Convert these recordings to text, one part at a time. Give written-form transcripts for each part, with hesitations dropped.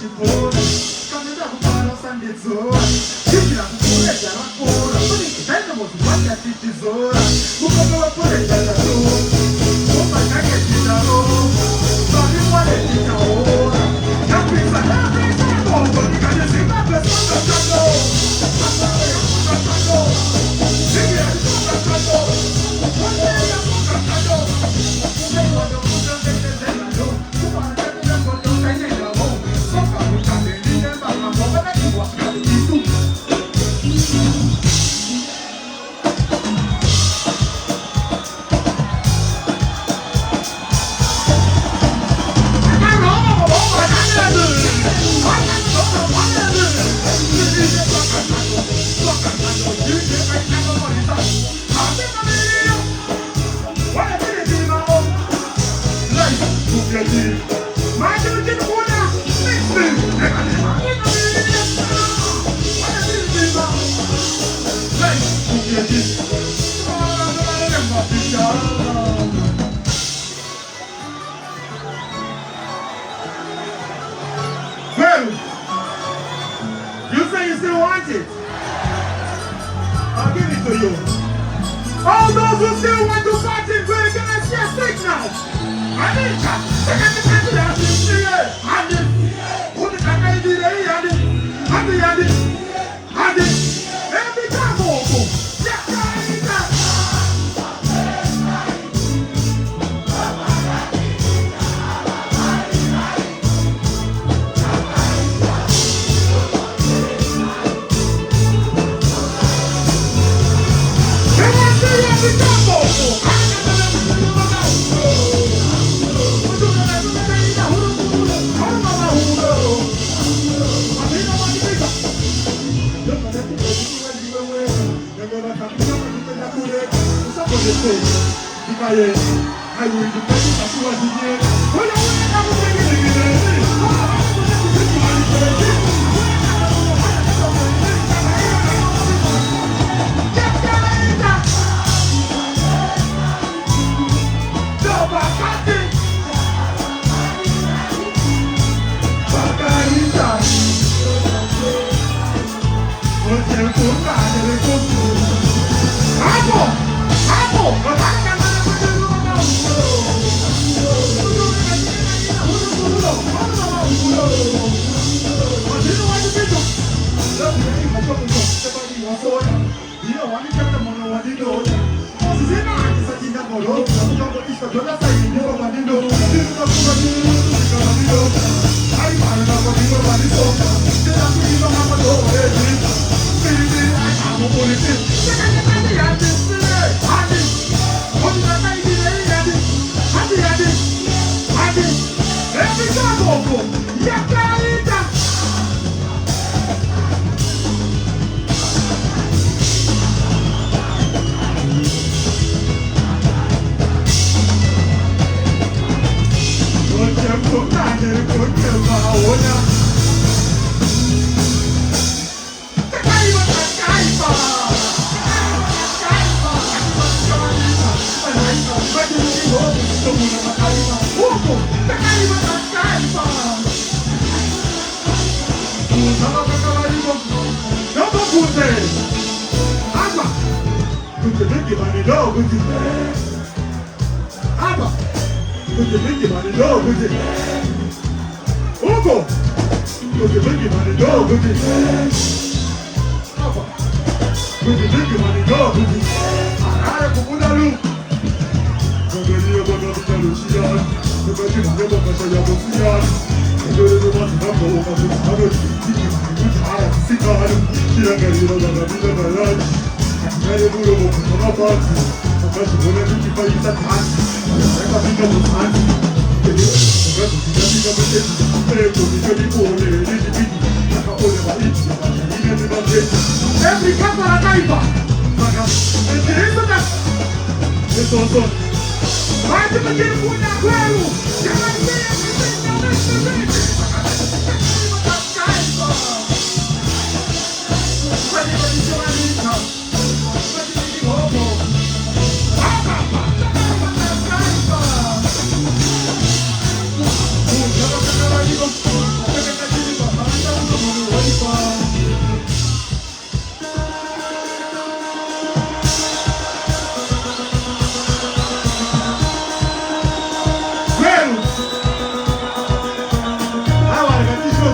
chipona kanenda kupara sandedzora chipira kuporedza rakora panekitaina mozivanya tichizora mukaka waporedza daro omajaketidaro varimwanetikaora nakuisa nakuisaogo nikanezimbabwesongatano Well, you say you still want it? I'll give it to you. All those who still want to party, we're gonna see a signal. I need that. Every time,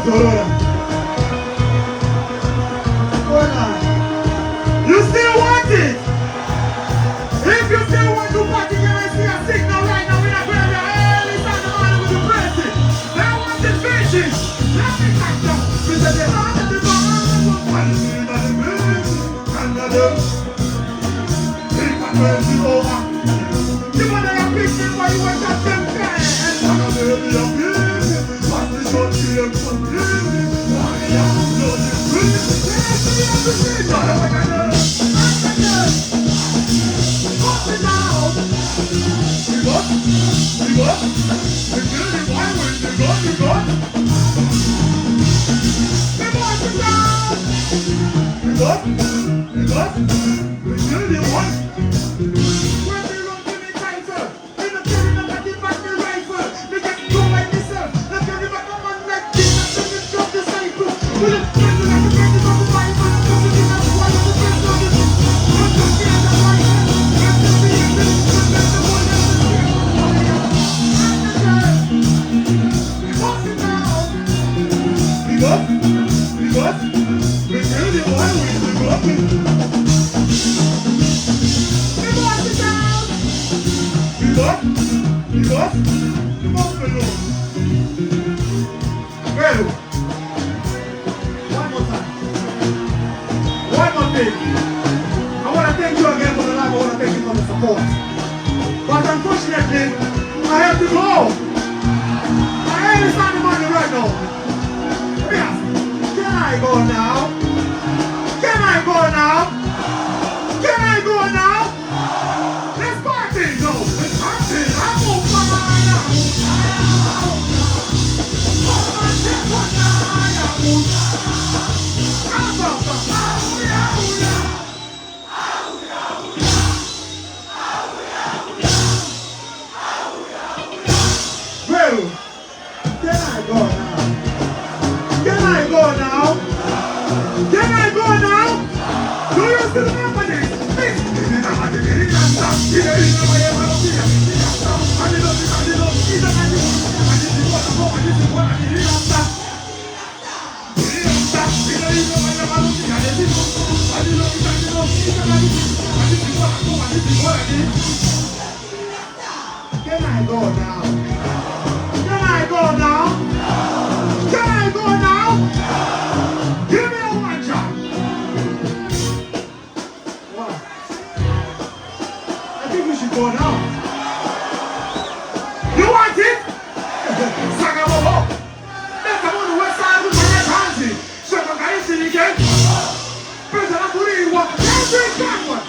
You still want it? If you still want to party, can I see a signal right now in a prayer? Early Sunday morning with the blessing. Now want it finishing. Let me catch up. We said the heart of the man. And the moon. And the mercy over. The mother of picture why you want that them kind. And the baby of you. But the short film from you. Why you know the truth? Yes, we have to say that. But unfortunately, I have to go. I ain't standing money right now. Yes. Can I go now? Can I go now? Can I go now? Let's party, no. Let's party. I'm on fire. Well, can I go now? Can I go now? Can I go now? Do you still remember this? Can I go now? Can I go now? Can I go now? Give me a one shot. What? I think we should go now. You want it? Sagabobo. Let's go to the west side of the country. So the guys in again. President Aburi, what? Let's do that one.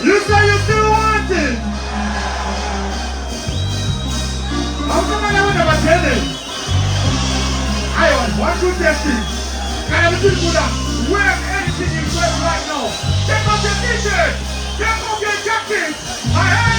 You say you still want it. How come I never tell it? I want to test it. I am doing good. Wear anything you wear right now. Take off your t-shirt. Take off your jacket. I